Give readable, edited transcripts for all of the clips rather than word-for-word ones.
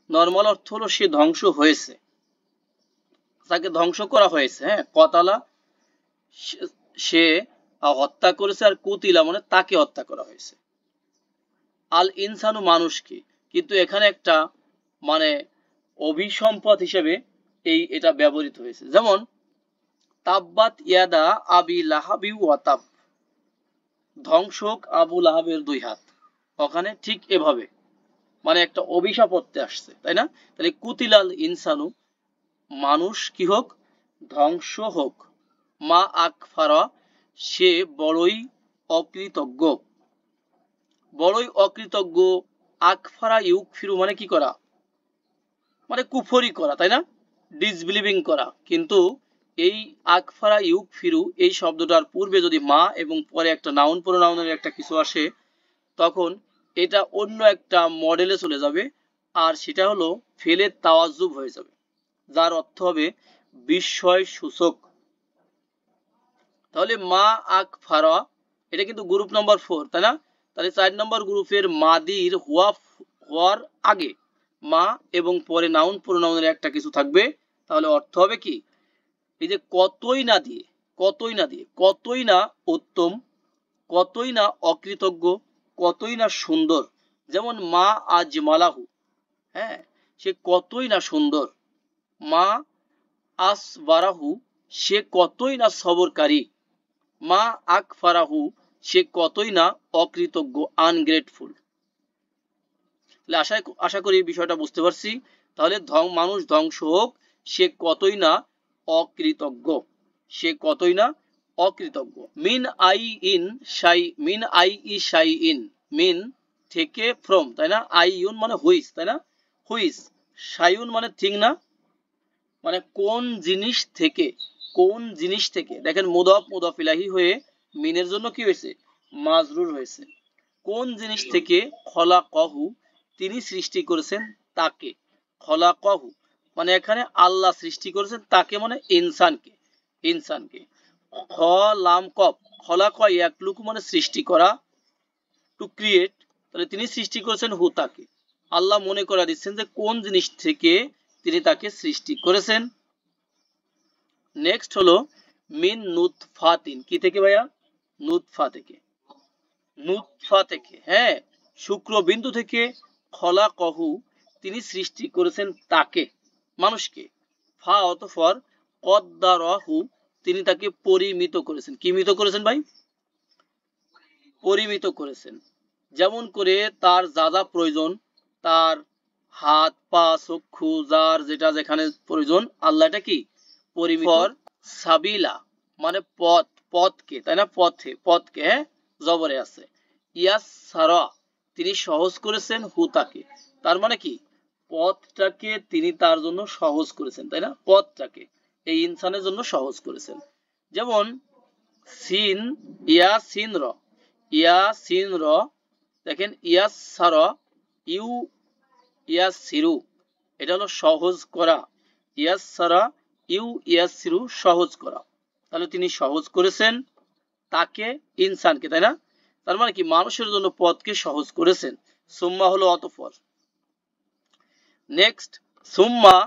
Normal অর্থ হলো সে ধ্বংস হয়েছে, তাকে ধ্বংস করা হয়েছে। হ্যাঁ, কতালা সে হত্যা করেছে, আর কুতিলা মানে তাকে হত্যা করা হয়েছে। আল ইনসানু মানুষকে, কিন্তু এখানে একটা মানে অভিসম্পদ হিসেবে এটা ব্যবহৃত হয়েছে। যেমন তাব্বাত ইয়াদা আবি লাহাবি ওয়া তাব, ধ্বংসক আবু লাহাবের দুই হাত। ওখানে ঠিক এভাবে মানে একটা অভিশাপ করতে আসছে, তাই না? তাহলে কুতিলাল ইনসানু, মানুষ কি হোক, ধ্বংস হোক। মা আকফারা, সে বড়ই অকৃতজ্ঞ, বড়ই অকৃতজ্ঞ। আকফারা ইউকফিরু মানে কি করা, মানে কুফরি করা, তাই না? ডিসবিলিভিং করা। কিন্তু এই আকফারা ইউকফিরু এই শব্দটার পূর্বে যদি মা এবং পরে একটা নাউন প্রোনাউনের একটা কিছু আসে, তখন এটা অন্য একটা মডেলে চলে যাবে, আর সেটা হলো ফেলে তাওয়াজ্জুব হয়ে যাবে, যার অর্থ হবে বিস্ময় সূচক। তাহলে মা আকফারা এটা কিন্তু গ্রুপ নাম্বার 4, তাই না? তাহলে 4 নম্বর গ্রুপের মাদির হওয়ার আগে মা এবং পরে নাউন প্রোনাউনের একটা কিছু থাকবে, তাহলে অর্থ হবে কি, এই যে কতই না দিয়ে, কতই না দিয়ে, কতই না উত্তম, কতই না অকৃতজ্ঞ, কতই না সুন্দর। যেমন মা আজমালাহু, হ্যাঁ, সে কতই না সুন্দর। মা আসবারাহু, সে কতই না সবরকারী। মা আকফারাহু, সে কতই না অকৃতজ্ঞ, আনগ্রেটফুল। আশা করি বিষয়টা বুঝতে পারছি। তাহলে মানুষ ধ্বংস হোক, সে কতই না অকৃতজ্ঞ, সে কতই না অকৃতজ্ঞ। মিন আই ইন শাই, মিন আই ই শাই ইন, মিন থেকে, ফ্রম, তাই না? আই ইউন মানে হুইস, তাই না? হুইস। শাইউন মানে থিং না, মানে কোন জিনিস থেকে, কোন জিনিস থেকে। দেখেন মুদাফ মুদাফ ইলাহি হয়ে মিনের জন্য কি হয়েছে, মাজরুর হয়েছে। কোন জিনিস থেকে, খলাকহু, তিনি সৃষ্টি করেছেন তাকে। খলাকহু মানে এখানে আল্লাহ সৃষ্টি করেছেন তাকে, মানে ইনসানকে, ইনসানকে। খ লাম কফ, খলাক ইয়াকলুকু মানে সৃষ্টি করা, টু ক্রিয়েট। তাহলে তিনি সৃষ্টি করেছেন হু, তাকে। আল্লাহ মনে করা দিচ্ছেন যে কোন জিনিস থেকে তিনি তাকে সৃষ্টি করেছেন। নেক্সট হলো মিন নুতফাতিন, কি থেকে ভাইয়া, নুতফা থেকে, নুতফা থেকে, হ্যাঁ, শুক্রবিন্দু থেকে। খলাকহু, তিনি সৃষ্টি করেছেন তাকে, মানুষকে। ফা অতঃপর কদ্দারাহু, তিনি তাকে পরিমিত করেছেন। কি মিত করেছেন ভাই, পরিমিত করেছেন। যেমন করে তার যা যা প্রয়োজন, তার হাত পা চক্ষু যার যেটা যেখানে প্রয়োজন, আল্লাহ এটা কি পরিমিত। সাবিলা মানে পথ, পথকে, তাই না? পথে, পথকে, হ্যাঁ, জবরে আছে। ইয়াস সারা, তিনি সহজ করেছেন হু, তাকে। তার মানে কি, পথটাকে তিনি তার জন্য সহজ করেছেন, তাই না? পথটাকে এই ইনসানের জন্য সহজ করেছেন। যেমন সিন, ইয়া সিন র, ইয়া সিন র, দেখেন ইয়াস সারা ইউ ইয়াস সিরু, এটা হলো সহজ করা। ইয়াস সারা ইউ ইয়াস সিরু, সহজ করা। তাহলে তিনি সহজ করেছেন তাকে, ইনসানকে, তাই না? তার মানে কি, মানুষের জন্য পথকে সহজ করেছেন। সুম্মা হলো অতঃপর। নেক্সট সুম্মা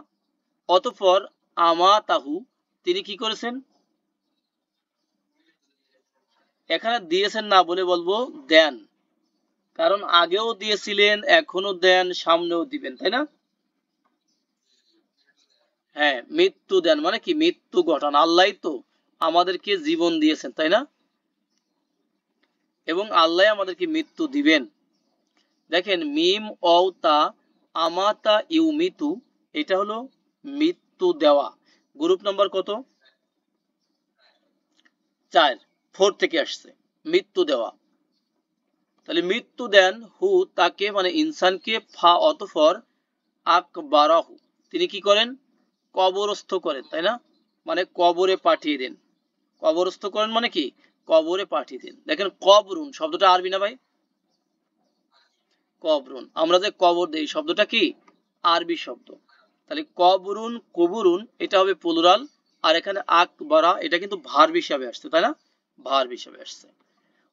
অতঃপর, আমাতাহু, তিনি কি করেছেন, এখানে দিয়েছেন না বলে বলবো দেন, কারণ আগেও দিয়েছিলেন, এখনো দেন, সামনেও দিবেন, তাই না? হ্যাঁ, মৃত্যু দেন মানে কি, মৃত্যু ঘটান। আল্লাহ তো আমাদেরকে জীবন দিয়েছেন, তাই না? এবং আল্লাহ আমাদেরকে মৃত্যু দিবেন। দেখেন মিম অওতা আমাতা ইউমিতু, এটা হলো মৃত্যু দেওয়া। গ্রুপ নাম্বার কত, 4, 4 থেকে আসছে মৃত্যু দেওয়া। তাহলে মৃত্যু দেন হু, তাকে মানে ইনসানকে। ফা অতঃপর আকবারাহু, তিনি কি করেন, কবরস্থ করেন, তাই না? মানে কবরে পাঠিয়ে দেন। কবরস্থ করেন মানে কি, কবরে পাঠিয়ে দেন। দেখেন কবরুন শব্দটা আরবি না ভাই, কবরুন, আমরা যে কবর দেই শব্দটা কি আরবি শব্দ। তাহলে কবরুন কবুরুন এটা হবে প্লুরাল, আর এখানে আকবারা এটা কিন্তু ভার্ব হিসাবে আসছে, তাই না? ভার্ব হিসাবে আসছে।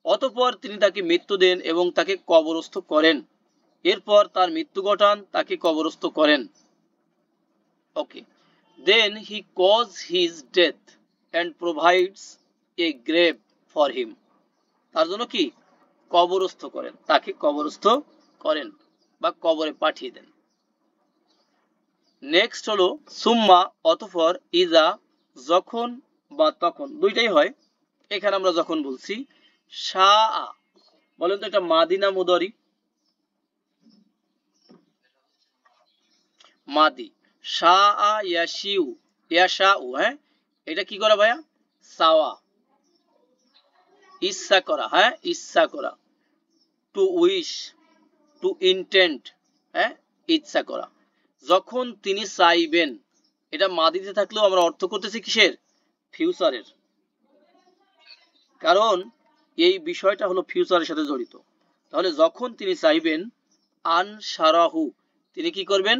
অতঃপর তিনি তাকে মৃত্যু দেন এবং তাকে কবরস্থ করেন। এরপর তার মৃত্যু ঘটান, তাকে কবরস্থ করেন। Okay, then he cause his death and provides a grave for him. তার জন্য কি কবরস্থ করেন, তাকে কবরস্থ করেন বা কবরে পাঠিয়ে দেন। নেক্সট হলো সুম্মা, অতঃপর, ইজা, যখন বা তখন, দুইটাই হয়। এখানে আমরা যখন বলছি শাআ, বলেন তো এটা মাদি না মুদারি? মাদি। শাআ ইয়াশিউ, ইয়াশাউ, হ্যাঁ এটা কি করা ভাইয়া? সাওয়া, ইচ্ছা করা, হ্যাঁ ইচ্ছা করা। টু উইশ, টু ইন্টেন্ট, হ্যাঁ ইচ্ছা করা। যখন তিনি চাইবেন, এটা মাদিতে থাকলেও আমরা অর্থ করতেছি কিসের? ফিউচারের, কারণ এই বিষয়টা হলো ফিউচারের সাথে জড়িত। তাহলে যখন তিনি চাইবেন, আন সারাহু, তিনি কি করবেন?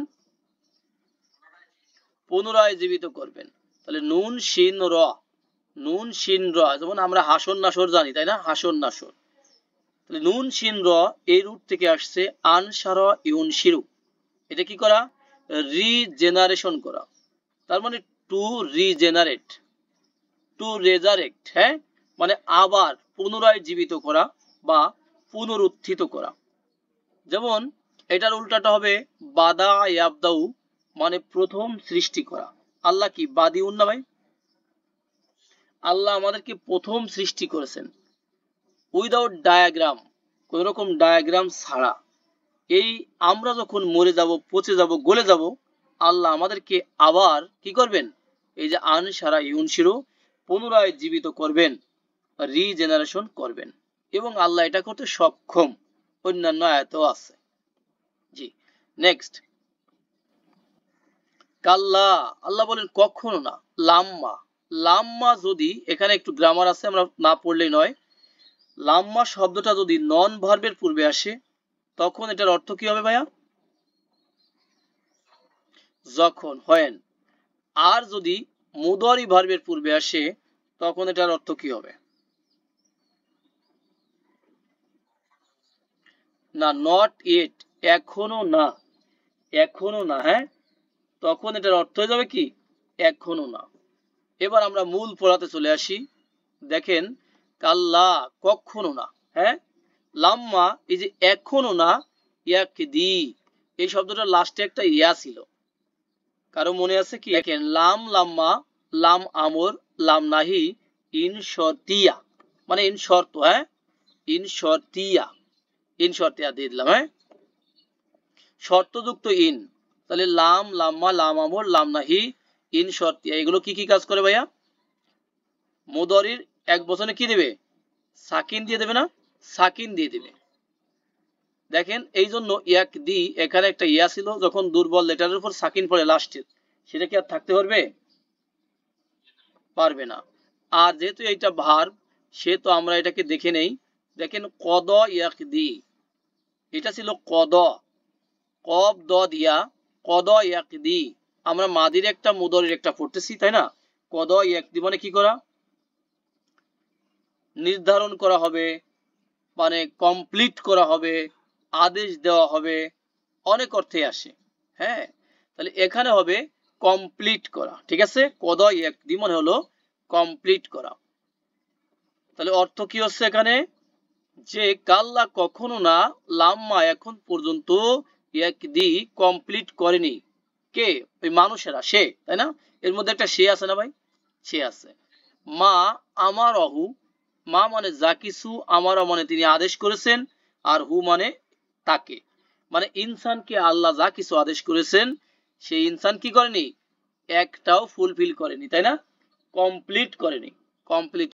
পুনরায় জীবিত করবেন। তাহলে নুন শিন র, নুন শিন র, যেমন আমরা হাসন নাসর জানি তাই না, হাসন নাসর। তাহলে নুন শিন র এই রুট থেকে আসছে আন সারা ইউন শিরু, এটা কি করা? রিজেনারেশন করা। তার মানে টু রিজেনারেট, টু রেজারেক্ট, হ্যাঁ মানে আবার পুনরায় জীবিত করা বা পুনরুত্থিত করা। যেমন এটার উল্টাটা হবে বাদা ইয়াবদাউ, মানে প্রথম সৃষ্টি করা। আল্লাহ কি বাদিউন না ভাই? আল্লাহ আমাদেরকে প্রথম সৃষ্টি করেছেন উইদাউট ডায়াগ্রাম, কোন রকম ডায়াগ্রাম ছাড়া। এই আমরা যখন মরে যাব, পচে যাব, গলে যাব, আল্লাহ আমাদেরকে আবার কি করবেন? এই যে আন সারা ইউনশিরু, পুনরায় জীবিত করবেন, রিজেনারেশন করবেন, এবং আল্লাহ এটা করতে সক্ষম। অন্যান্য আয়াতেও আছে। জি, নেক্সট কাল্লা, আল্লাহ বলেন কখনো না। লাম্মা, লাম্মা যদি, এখানে একটু গ্রামার আছে, আমরা না পড়লেই নয়। লাম্মা শব্দটা যদি নন ভার্বের পূর্বে আসে, তখন এটার অর্থ কি হবে ভাইয়া? যখন, হয়। আর যদি মুদারি ভার্বের পূর্বে আসে, তখন এটার অর্থ কি হবে? না, নট ইয়েট, এখনো না, এখনো না, হ্যাঁ তখন এটার অর্থ হয়ে যাবে কি? এখনো না। এবার আমরা মূল পড়াতে চলে আসি। দেখেন কাল্লা, কখনো না, হ্যাঁ লাম্মা, এই যে এখনো না, ইয়াকদি, এই শব্দটা লাস্টে একটা ইয়া ছিল, কারো মনে আছে কি? দেখেন লাম লাম্মা, লাম আমর, লাম নাহি, ইন শর্তিয়া, মানে ইন শর্ত, হ্যাঁ ইন শর্তিয়া, ইন শর্তিয়া দিয়ে দিলাম, হ্যাঁ শর্তযুক্ত ইন। তাহলে লাম লাম্মা, লাম আমর, লাম নাহি, ইন শর্তিয়া, এগুলো কি কি কাজ করে ভাইয়া? মুদারির এক বচনে কি দেবে? সাকিন দিয়ে দেবে না? সাকিন দিয়ে দিবে। দেখেন এই জন্য ইয়াক দি, এখানে একটা ইয়া ছিল, যখন দুর্বল লেটারের উপর সাকিন পড়ে লাস্টের, সেটা কি আর থাকতে পারবে? পারবে না। আর যেহেতু এইটা ভার্ব, সেহেতু আমরা এটাকে দেখে নেই। দেখেন কদ ইয়াক দি, এটা ছিল কদ, কব দ দিয়া, কদ ইয়াক দি। আমরা মাদির একটা মুদারির একটা পড়তেছি তাই না? কদ ইয়াক দি মানে কি করা? নির্ধারণ করা হবে, মানে কমপ্লিট করা হবে, আদেশ দেওয়া হবে, অনেক অর্থে আসে, হ্যাঁ তাহলে এখানে হবে কমপ্লিট করা। ঠিক আছে, কদ ইয়াকদি মানে হলো কমপ্লিট করা। তাহলে অর্থ কি হচ্ছে এখানে? যে কাল্লা কখনো না, লাম্মা এখন পর্যন্ত, ইয়াকদি কমপ্লিট করেনি। কে? ওই মানুষেরা, সে, তাই না? এর মধ্যে একটা সে আছে না ভাই? সে আছে। মা আমার অহু, মা মানে যা কিছু, আমারও মানে তিনি আদেশ করেছেন, আর হু মানে তাকে, মানে ইনসানকে আল্লাহ যা কিছু আদেশ করেছেন, সেই ইনসান কি করেনি? একটাও ফুলফিল করেনি, তাই না? কমপ্লিট করেনি, কমপ্লিট